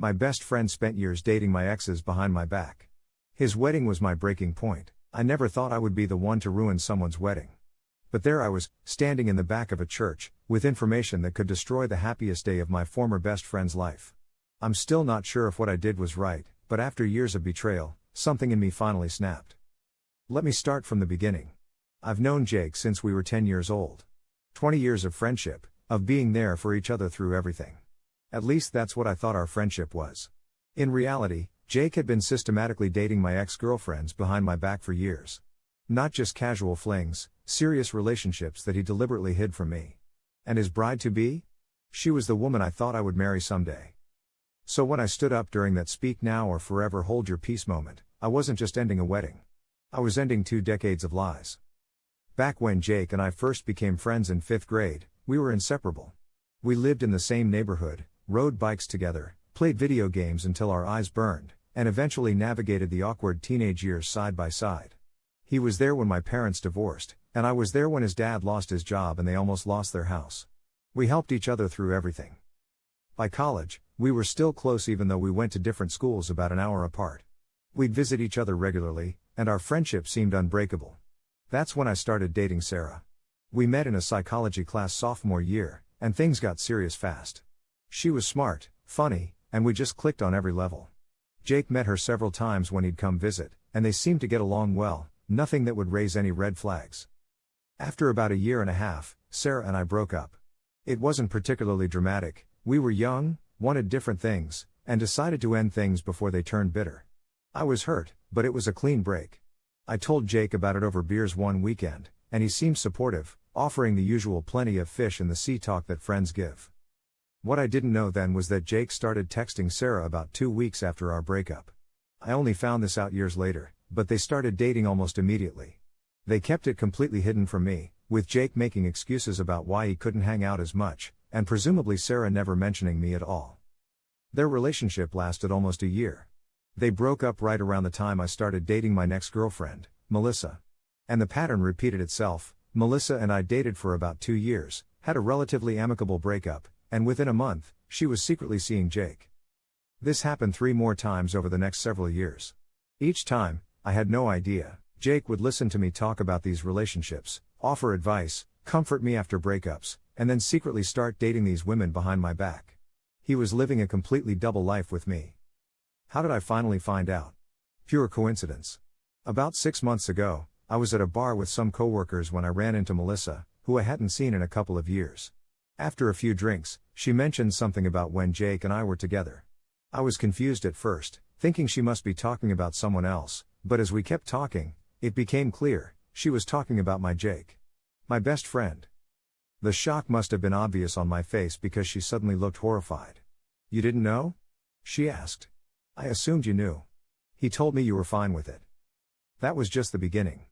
My best friend spent years dating my exes behind my back. His wedding was my breaking point. I never thought I would be the one to ruin someone's wedding. But there I was, standing in the back of a church, with information that could destroy the happiest day of my former best friend's life. I'm still not sure if what I did was right, but after years of betrayal, something in me finally snapped. Let me start from the beginning. I've known Jake since we were 10 years old. 20 years of friendship, of being there for each other through everything. At least that's what I thought our friendship was. In reality, Jake had been systematically dating my ex-girlfriends behind my back for years. Not just casual flings, serious relationships that he deliberately hid from me. And his bride-to-be? She was the woman I thought I would marry someday. So when I stood up during that speak now or forever hold your peace moment, I wasn't just ending a wedding. I was ending 2 decades of lies. Back when Jake and I first became friends in 5th grade, we were inseparable. We lived in the same neighborhood, rode bikes together, played video games until our eyes burned, and eventually navigated the awkward teenage years side by side. He was there when my parents divorced, and I was there when his dad lost his job and they almost lost their house. We helped each other through everything. By college, we were still close even though we went to different schools about an hour apart. We'd visit each other regularly, and our friendship seemed unbreakable. That's when I started dating Sarah. We met in a psychology class sophomore year, and things got serious fast. She was smart, funny, and we just clicked on every level. Jake met her several times when he'd come visit, and they seemed to get along well, nothing that would raise any red flags. After about a year and a half, Sarah and I broke up. It wasn't particularly dramatic, we were young, wanted different things, and decided to end things before they turned bitter. I was hurt, but it was a clean break. I told Jake about it over beers one weekend, and he seemed supportive, offering the usual plenty of fish in the sea talk that friends give. What I didn't know then was that Jake started texting Sarah about 2 weeks after our breakup. I only found this out years later, but they started dating almost immediately. They kept it completely hidden from me, with Jake making excuses about why he couldn't hang out as much, and presumably Sarah never mentioning me at all. Their relationship lasted almost a year. They broke up right around the time I started dating my next girlfriend, Melissa. And the pattern repeated itself. Melissa and I dated for about 2 years, had a relatively amicable breakup, and within a month, she was secretly seeing Jake. This happened 3 more times over the next several years. Each time, I had no idea, Jake would listen to me talk about these relationships, offer advice, comfort me after breakups, and then secretly start dating these women behind my back. He was living a completely double life with me. How did I finally find out? Pure coincidence. About 6 months ago, I was at a bar with some coworkers when I ran into Melissa, who I hadn't seen in a couple of years. After a few drinks, she mentioned something about when Jake and I were together. I was confused at first, thinking she must be talking about someone else, but as we kept talking, it became clear, she was talking about my Jake. My best friend. The shock must have been obvious on my face because she suddenly looked horrified. "You didn't know?" she asked. "I assumed you knew. He told me you were fine with it." That was just the beginning.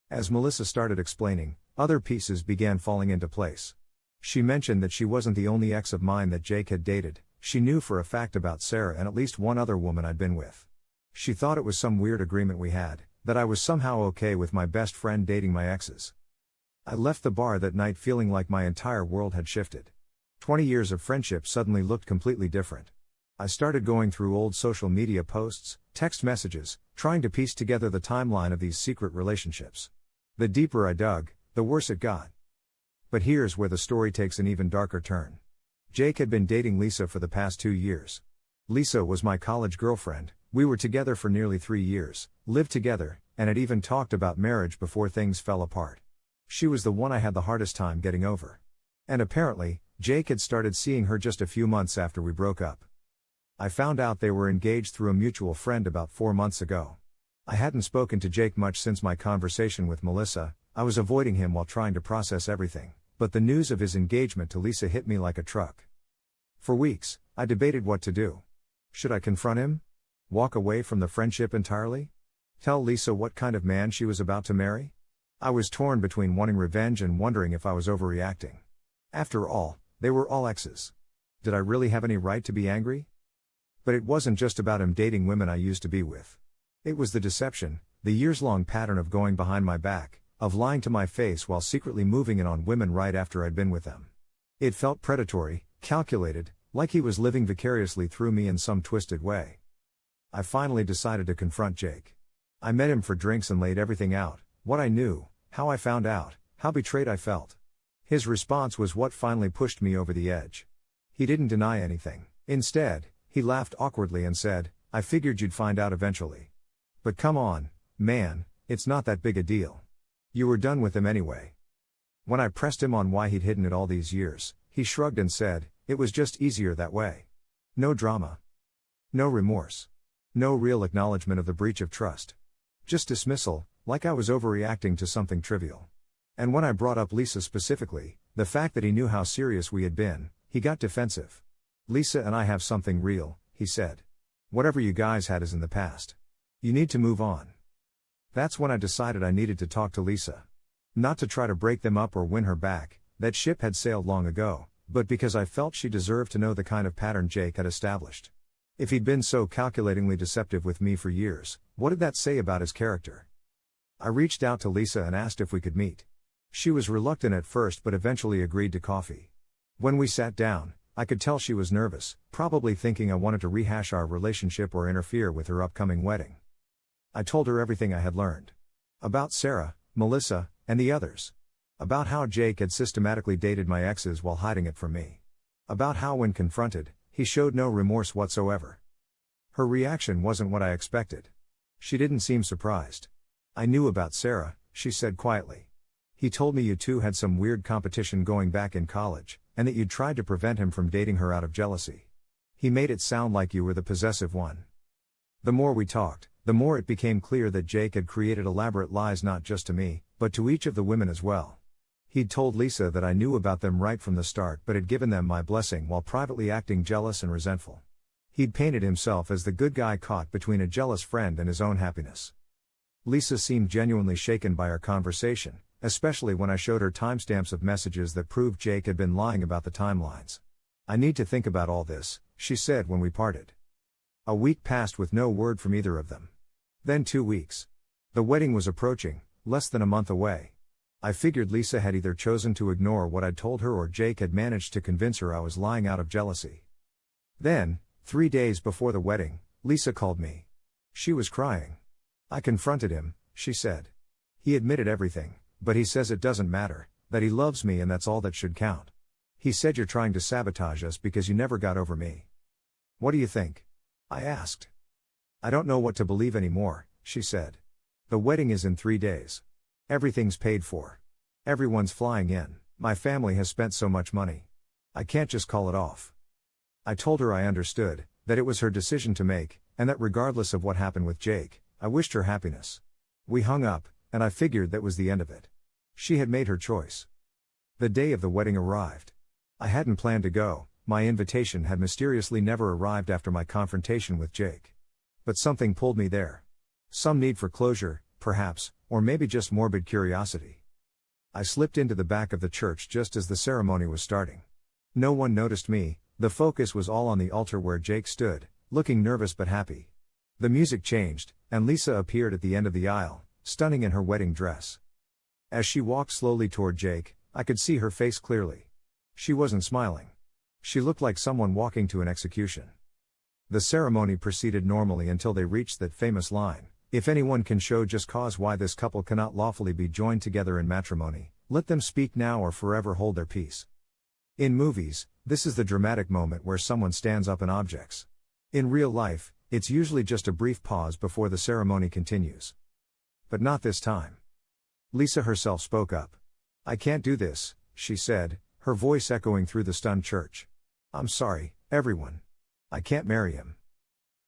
As Melissa started explaining, other pieces began falling into place. She mentioned that she wasn't the only ex of mine that Jake had dated. She knew for a fact about Sarah and at least one other woman I'd been with. She thought it was some weird agreement we had, that I was somehow okay with my best friend dating my exes. I left the bar that night feeling like my entire world had shifted. 20 years of friendship suddenly looked completely different. I started going through old social media posts, text messages, trying to piece together the timeline of these secret relationships. The deeper I dug, the worse it got. But here's where the story takes an even darker turn. Jake had been dating Lisa for the past 2 years. Lisa was my college girlfriend, we were together for nearly 3 years, lived together, and had even talked about marriage before things fell apart. She was the one I had the hardest time getting over. And apparently, Jake had started seeing her just a few months after we broke up. I found out they were engaged through a mutual friend about 4 months ago. I hadn't spoken to Jake much since my conversation with Melissa. I was avoiding him while trying to process everything, but the news of his engagement to Lisa hit me like a truck. For weeks, I debated what to do. Should I confront him? Walk away from the friendship entirely? Tell Lisa what kind of man she was about to marry? I was torn between wanting revenge and wondering if I was overreacting. After all, they were all exes. Did I really have any right to be angry? But it wasn't just about him dating women I used to be with. It was the deception, the years-long pattern of going behind my back, of lying to my face while secretly moving in on women right after I'd been with them. It felt predatory, calculated, Like he was living vicariously through me in some twisted way. I finally decided to confront Jake. I met him for drinks and laid everything out, what I knew, how I found out, how betrayed I felt. His response was what finally pushed me over the edge. He didn't deny anything. Instead, he laughed awkwardly and said, "I figured you'd find out eventually. But come on, man, it's not that big a deal. You were done with him anyway." When I pressed him on why he'd hidden it all these years, he shrugged and said, "It was just easier that way. No drama. No remorse. No real acknowledgement of the breach of trust. Just dismissal, like I was overreacting to something trivial." And when I brought up Lisa specifically, the fact that he knew how serious we had been, he got defensive. "Lisa and I have something real," he said. "Whatever you guys had is in the past. You need to move on." That's when I decided I needed to talk to Lisa. Not to try to break them up or win her back, that ship had sailed long ago, but because I felt she deserved to know the kind of pattern Jake had established. If he'd been so calculatingly deceptive with me for years, what did that say about his character? I reached out to Lisa and asked if we could meet. She was reluctant at first but eventually agreed to coffee. When we sat down, I could tell she was nervous, probably thinking I wanted to rehash our relationship or interfere with her upcoming wedding. I told her everything I had learned. About Sarah, Melissa, and the others. About how Jake had systematically dated my exes while hiding it from me. About how when confronted, he showed no remorse whatsoever. Her reaction wasn't what I expected. She didn't seem surprised. "I knew about Sarah," she said quietly. "He told me you two had some weird competition going back in college, and that you'd tried to prevent him from dating her out of jealousy. He made it sound like you were the possessive one." The more we talked, the more it became clear that Jake had created elaborate lies not just to me, but to each of the women as well. He'd told Lisa that I knew about them right from the start but had given them my blessing while privately acting jealous and resentful. He'd painted himself as the good guy caught between a jealous friend and his own happiness. Lisa seemed genuinely shaken by our conversation, especially when I showed her timestamps of messages that proved Jake had been lying about the timelines. "I need to think about all this," she said when we parted. A week passed with no word from either of them. Then 2 weeks. The wedding was approaching, less than a month away. I figured Lisa had either chosen to ignore what I'd told her or Jake had managed to convince her I was lying out of jealousy. Then, 3 days before the wedding, Lisa called me. She was crying. "I confronted him," she said. "He admitted everything, but he says it doesn't matter, that he loves me and that's all that should count. He said you're trying to sabotage us because you never got over me. What do you think?" I asked. "I don't know what to believe anymore," she said. "The wedding is in 3 days. Everything's paid for. Everyone's flying in. My family has spent so much money. I can't just call it off." I told her I understood, that it was her decision to make, and that regardless of what happened with Jake, I wished her happiness. We hung up, and I figured that was the end of it. She had made her choice. The day of the wedding arrived. I hadn't planned to go, my invitation had mysteriously never arrived after my confrontation with Jake. But something pulled me there. Some need for closure, perhaps, or maybe just morbid curiosity. I slipped into the back of the church just as the ceremony was starting. No one noticed me, the focus was all on the altar where Jake stood, looking nervous but happy. The music changed, and Lisa appeared at the end of the aisle, stunning in her wedding dress. As she walked slowly toward Jake, I could see her face clearly. She wasn't smiling. She looked like someone walking to an execution. The ceremony proceeded normally until they reached that famous line, "If anyone can show just cause why this couple cannot lawfully be joined together in matrimony, let them speak now or forever hold their peace." In movies, this is the dramatic moment where someone stands up and objects. In real life, it's usually just a brief pause before the ceremony continues. But not this time. Lisa herself spoke up. "I can't do this," she said, her voice echoing through the stunned church. "I'm sorry, everyone. I can't marry him."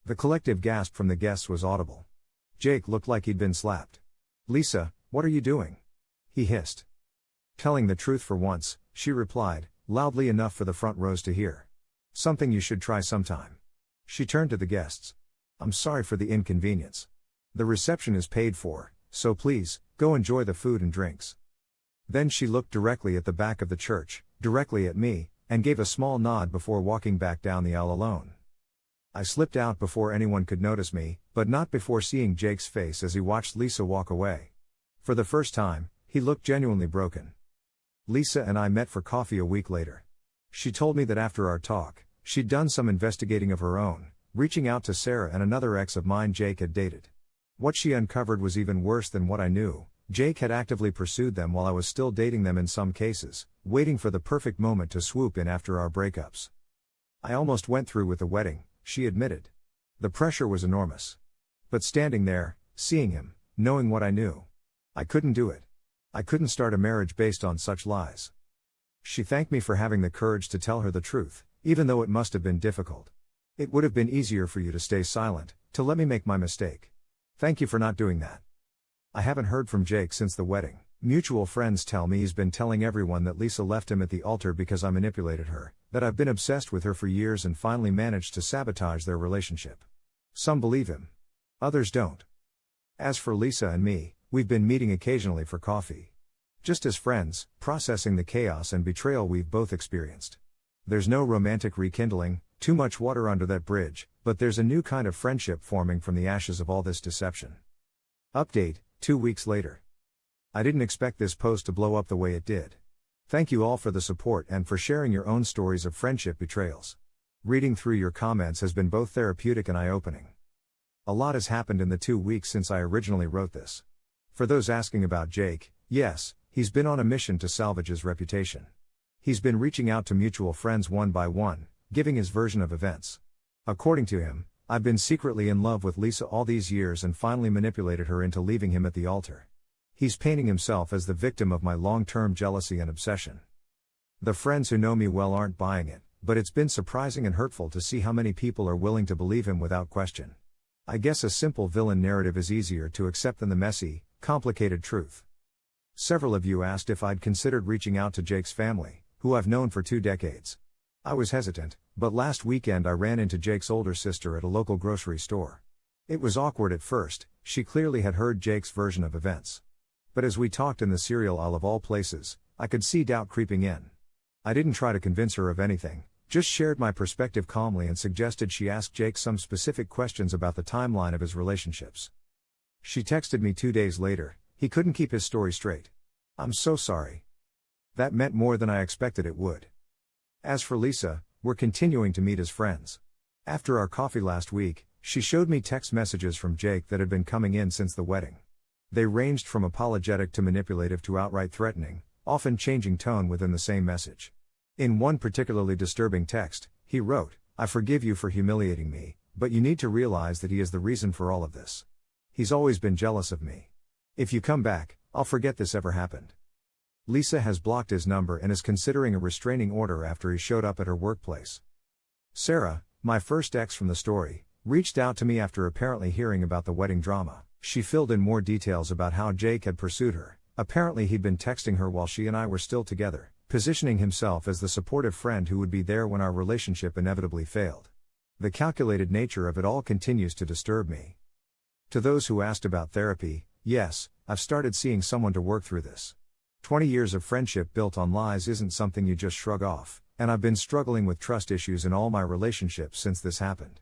The collective gasp from the guests was audible. Jake looked like he'd been slapped. "Lisa, what are you doing?" he hissed. "Telling the truth for once," she replied, loudly enough for the front rows to hear. "Something you should try sometime." She turned to the guests. "I'm sorry for the inconvenience. The reception is paid for, so please, go enjoy the food and drinks." Then she looked directly at the back of the church, directly at me, and gave a small nod before walking back down the aisle alone. I slipped out before anyone could notice me, but not before seeing Jake's face as he watched Lisa walk away. For the first time, he looked genuinely broken. Lisa and I met for coffee a week later. She told me that after our talk, She'd done some investigating of her own, reaching out to Sarah and another ex of mine Jake had dated. What she uncovered was even worse than what I knew. Jake had actively pursued them while I was still dating them in some cases, waiting for the perfect moment to swoop in after our breakups. I almost went through with the wedding, she admitted. The pressure was enormous. But standing there, seeing him, knowing what I knew, I couldn't do it. I couldn't start a marriage based on such lies. She thanked me for having the courage to tell her the truth, even though it must have been difficult. It would have been easier for you to stay silent, to let me make my mistake. Thank you for not doing that. I haven't heard from Jake since the wedding. Mutual friends tell me he's been telling everyone that Lisa left him at the altar because I manipulated her, that I've been obsessed with her for years and finally managed to sabotage their relationship. Some believe him. Others don't. As for Lisa and me, we've been meeting occasionally for coffee. Just as friends, processing the chaos and betrayal we've both experienced. There's no romantic rekindling, too much water under that bridge, but there's a new kind of friendship forming from the ashes of all this deception. Update, 2 weeks later. I didn't expect this post to blow up the way it did. Thank you all for the support and for sharing your own stories of friendship betrayals. Reading through your comments has been both therapeutic and eye-opening. A lot has happened in the 2 weeks since I originally wrote this. For those asking about Jake, yes, he's been on a mission to salvage his reputation. He's been reaching out to mutual friends one by one, giving his version of events. According to him, I've been secretly in love with Lisa all these years and finally manipulated her into leaving him at the altar. He's painting himself as the victim of my long-term jealousy and obsession. The friends who know me well aren't buying it, but it's been surprising and hurtful to see how many people are willing to believe him without question. I guess a simple villain narrative is easier to accept than the messy, complicated truth. Several of you asked if I'd considered reaching out to Jake's family, who I've known for 2 decades. I was hesitant, but last weekend I ran into Jake's older sister at a local grocery store. It was awkward at first, she clearly had heard Jake's version of events. But as we talked in the cereal aisle of all places, I could see doubt creeping in. I didn't try to convince her of anything, just shared my perspective calmly and suggested she ask Jake some specific questions about the timeline of his relationships. She texted me 2 days later, he couldn't keep his story straight. I'm so sorry. That meant more than I expected it would. As for Lisa, we're continuing to meet as friends. After our coffee last week, she showed me text messages from Jake that had been coming in since the wedding. They ranged from apologetic to manipulative to outright threatening, often changing tone within the same message. In one particularly disturbing text, he wrote, "I forgive you for humiliating me, but you need to realize that he is the reason for all of this. He's always been jealous of me. If you come back, I'll forget this ever happened." Lisa has blocked his number and is considering a restraining order after he showed up at her workplace. Sarah, my first ex from the story, reached out to me after apparently hearing about the wedding drama. She filled in more details about how Jake had pursued her. Apparently he'd been texting her while she and I were still together, positioning himself as the supportive friend who would be there when our relationship inevitably failed. The calculated nature of it all continues to disturb me. To those who asked about therapy, yes, I've started seeing someone to work through this. 20 years of friendship built on lies isn't something you just shrug off, and I've been struggling with trust issues in all my relationships since this happened.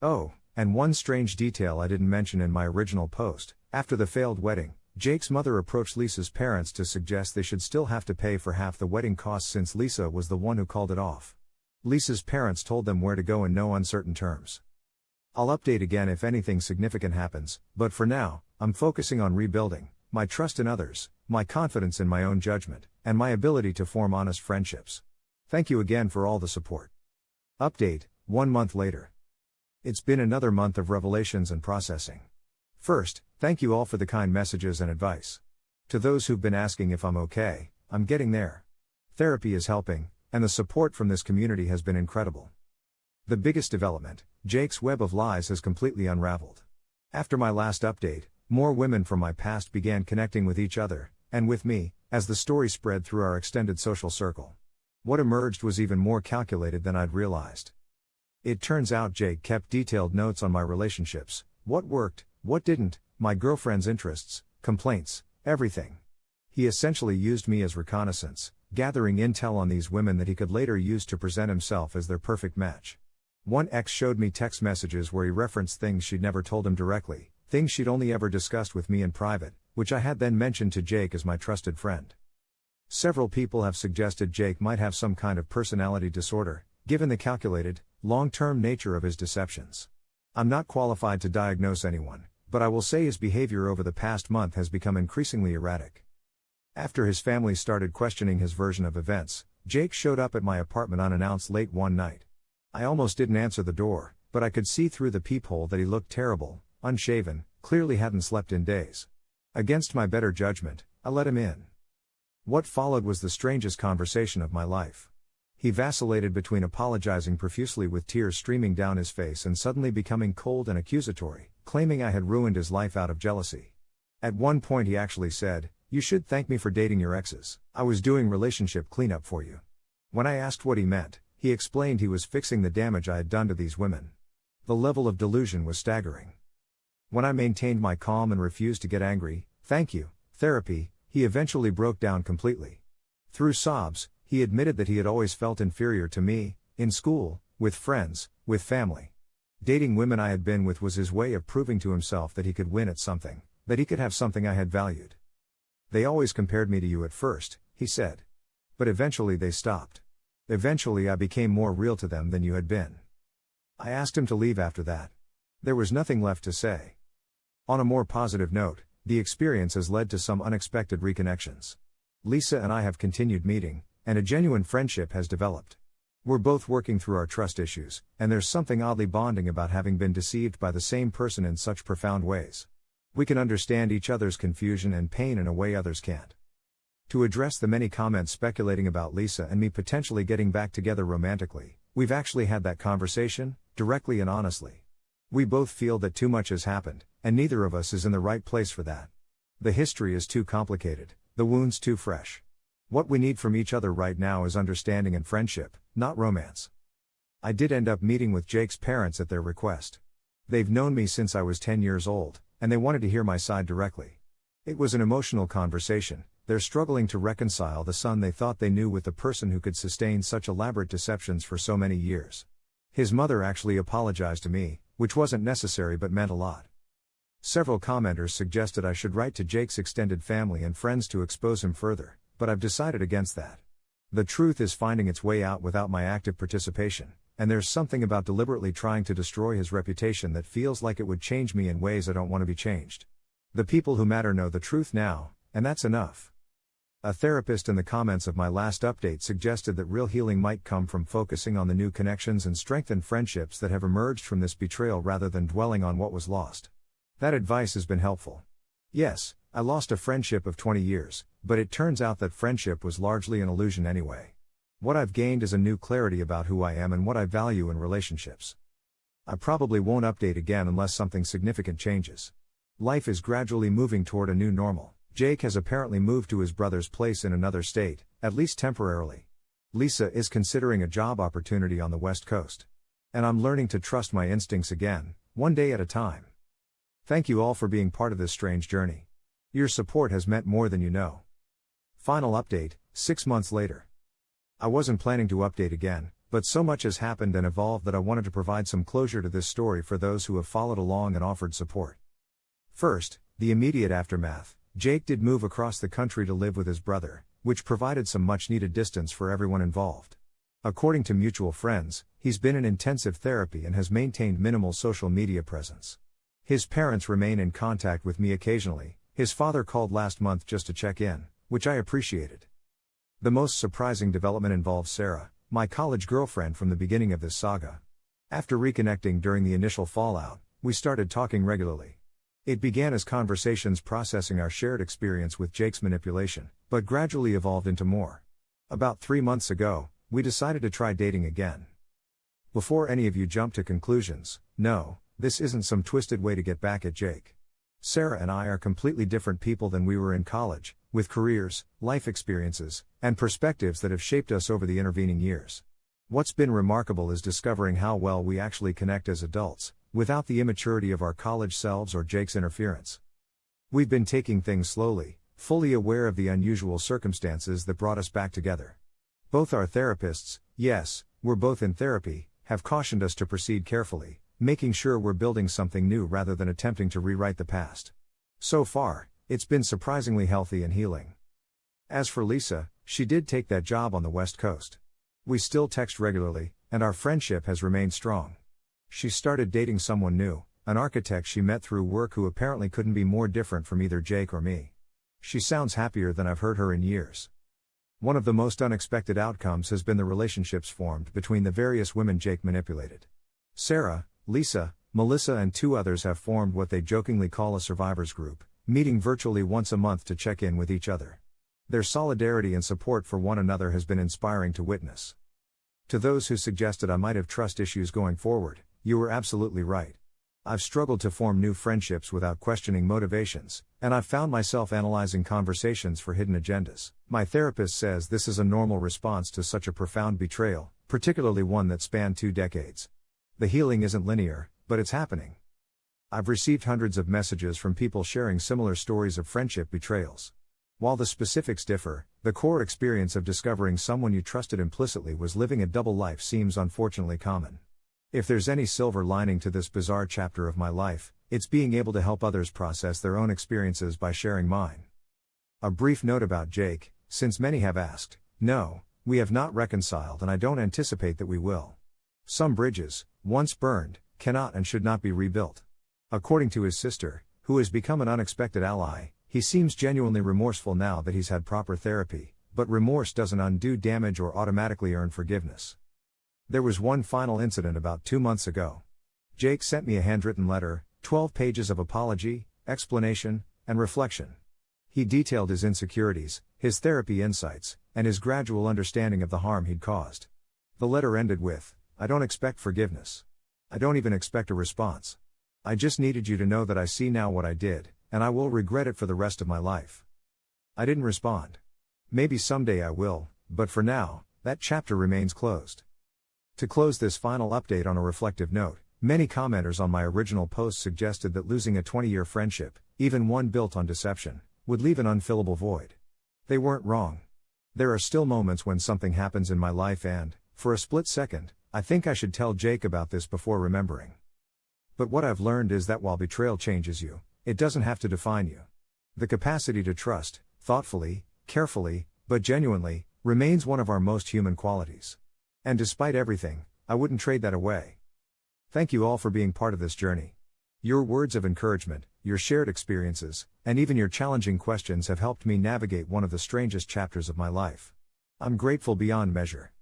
Oh, and one strange detail I didn't mention in my original post, after the failed wedding, Jake's mother approached Lisa's parents to suggest they should still have to pay for half the wedding costs since Lisa was the one who called it off. Lisa's parents told them where to go in no uncertain terms. I'll update again if anything significant happens, but for now, I'm focusing on rebuilding my trust in others, my confidence in my own judgment, and my ability to form honest friendships. Thank you again for all the support. Update, 1 month later. It's been another month of revelations and processing. First, thank you all for the kind messages and advice. To those who've been asking if I'm okay, I'm getting there. Therapy is helping, and the support from this community has been incredible. The biggest development, Jake's web of lies has completely unraveled. After my last update, more women from my past began connecting with each other, and with me, as the story spread through our extended social circle. What emerged was even more calculated than I'd realized. It turns out Jake kept detailed notes on my relationships, what worked, what didn't, my girlfriend's interests, complaints, everything. He essentially used me as reconnaissance, gathering intel on these women that he could later use to present himself as their perfect match. One ex showed me text messages where he referenced things she'd never told him directly, things she'd only ever discussed with me in private, which I had then mentioned to Jake as my trusted friend. Several people have suggested Jake might have some kind of personality disorder, given the calculated, long-term nature of his deceptions. I'm not qualified to diagnose anyone, but I will say his behavior over the past month has become increasingly erratic. After his family started questioning his version of events, Jake showed up at my apartment unannounced late one night. I almost didn't answer the door, but I could see through the peephole that he looked terrible, unshaven, clearly hadn't slept in days. Against my better judgment, I let him in. What followed was the strangest conversation of my life. He vacillated between apologizing profusely with tears streaming down his face and suddenly becoming cold and accusatory, claiming I had ruined his life out of jealousy. At one point he actually said, "You should thank me for dating your exes. I was doing relationship cleanup for you." When I asked what he meant, he explained he was fixing the damage I had done to these women. The level of delusion was staggering. When I maintained my calm and refused to get angry, "Thank you, therapy," he eventually broke down completely. Through sobs, he admitted that he had always felt inferior to me, in school, with friends, with family. Dating women I had been with was his way of proving to himself that he could win at something, that he could have something I had valued. "They always compared me to you at first," he said. "But eventually they stopped. Eventually I became more real to them than you had been." I asked him to leave after that. There was nothing left to say. On a more positive note, the experience has led to some unexpected reconnections. Lisa and I have continued meeting, and a genuine friendship has developed. We're both working through our trust issues, and there's something oddly bonding about having been deceived by the same person in such profound ways. We can understand each other's confusion and pain in a way others can't. To address the many comments speculating about Lisa and me potentially getting back together romantically, we've actually had that conversation, directly and honestly. We both feel that too much has happened, and neither of us is in the right place for that. The history is too complicated, the wounds too fresh. What we need from each other right now is understanding and friendship, not romance. I did end up meeting with Jake's parents at their request. They've known me since I was 10 years old, and they wanted to hear my side directly. It was an emotional conversation. They're struggling to reconcile the son they thought they knew with the person who could sustain such elaborate deceptions for so many years. His mother actually apologized to me, which wasn't necessary but meant a lot. Several commenters suggested I should write to Jake's extended family and friends to expose him further, but I've decided against that. The truth is finding its way out without my active participation, and there's something about deliberately trying to destroy his reputation that feels like it would change me in ways I don't want to be changed. The people who matter know the truth now, and that's enough. A therapist in the comments of my last update suggested that real healing might come from focusing on the new connections and strengthened friendships that have emerged from this betrayal rather than dwelling on what was lost. That advice has been helpful. Yes, I lost a friendship of 20 years, but it turns out that friendship was largely an illusion anyway. What I've gained is a new clarity about who I am and what I value in relationships. I probably won't update again unless something significant changes. Life is gradually moving toward a new normal. Jake has apparently moved to his brother's place in another state, at least temporarily. Lisa is considering a job opportunity on the West Coast. And I'm learning to trust my instincts again, one day at a time. Thank you all for being part of this strange journey. Your support has meant more than you know. Final update, 6 months later. I wasn't planning to update again, but so much has happened and evolved that I wanted to provide some closure to this story for those who have followed along and offered support. First, the immediate aftermath. Jake did move across the country to live with his brother, which provided some much-needed distance for everyone involved. According to mutual friends, he's been in intensive therapy and has maintained minimal social media presence. His parents remain in contact with me occasionally. His father called last month just to check in, which I appreciated. The most surprising development involves Sarah, my college girlfriend from the beginning of this saga. After reconnecting during the initial fallout, we started talking regularly. It began as conversations processing our shared experience with Jake's manipulation, but gradually evolved into more. About 3 months ago, we decided to try dating again. Before any of you jump to conclusions, no, this isn't some twisted way to get back at Jake. Sarah and I are completely different people than we were in college, with careers, life experiences, and perspectives that have shaped us over the intervening years. What's been remarkable is discovering how well we actually connect as adults, without the immaturity of our college selves or Jake's interference. We've been taking things slowly, fully aware of the unusual circumstances that brought us back together. Both our therapists, yes, we're both in therapy, have cautioned us to proceed carefully, making sure we're building something new rather than attempting to rewrite the past. So far, it's been surprisingly healthy and healing. As for Lisa, she did take that job on the West Coast. We still text regularly, And our friendship has remained strong. She started dating someone new, an architect she met through work who apparently couldn't be more different from either Jake or me. She sounds happier than I've heard her in years. One of the most unexpected outcomes has been the relationships formed between the various women Jake manipulated. Sarah, Lisa, Melissa and 2 others have formed what they jokingly call a survivors group, meeting virtually once a month to check in with each other. Their solidarity and support for one another has been inspiring to witness. To those who suggested I might have trust issues going forward, you were absolutely right. I've struggled to form new friendships without questioning motivations, and I've found myself analyzing conversations for hidden agendas. My therapist says this is a normal response to such a profound betrayal, particularly one that spanned 2 decades. The healing isn't linear, but it's happening. I've received hundreds of messages from people sharing similar stories of friendship betrayals. While the specifics differ, the core experience of discovering someone you trusted implicitly was living a double life seems unfortunately common. If there's any silver lining to this bizarre chapter of my life, it's being able to help others process their own experiences by sharing mine. A brief note about Jake, since many have asked. No, we have not reconciled and I don't anticipate that we will. Some bridges, once burned, cannot and should not be rebuilt. According to his sister, who has become an unexpected ally, he seems genuinely remorseful now that he's had proper therapy, but remorse doesn't undo damage or automatically earn forgiveness. There was one final incident about 2 months ago. Jake sent me a handwritten letter, 12 pages of apology, explanation, and reflection. He detailed his insecurities, his therapy insights, and his gradual understanding of the harm he'd caused. The letter ended with, "I don't expect forgiveness. I don't even expect a response. I just needed you to know that I see now what I did, and I will regret it for the rest of my life." I didn't respond. Maybe someday I will, but for now, that chapter remains closed. To close this final update on a reflective note, many commenters on my original post suggested that losing a 20-year friendship, even one built on deception, would leave an unfillable void. They weren't wrong. There are still moments when something happens in my life and, for a split second, I think I should tell Jake about this before remembering. But what I've learned is that while betrayal changes you, it doesn't have to define you. The capacity to trust, thoughtfully, carefully, but genuinely, remains one of our most human qualities. And despite everything, I wouldn't trade that away. Thank you all for being part of this journey. Your words of encouragement, your shared experiences, and even your challenging questions have helped me navigate one of the strangest chapters of my life. I'm grateful beyond measure.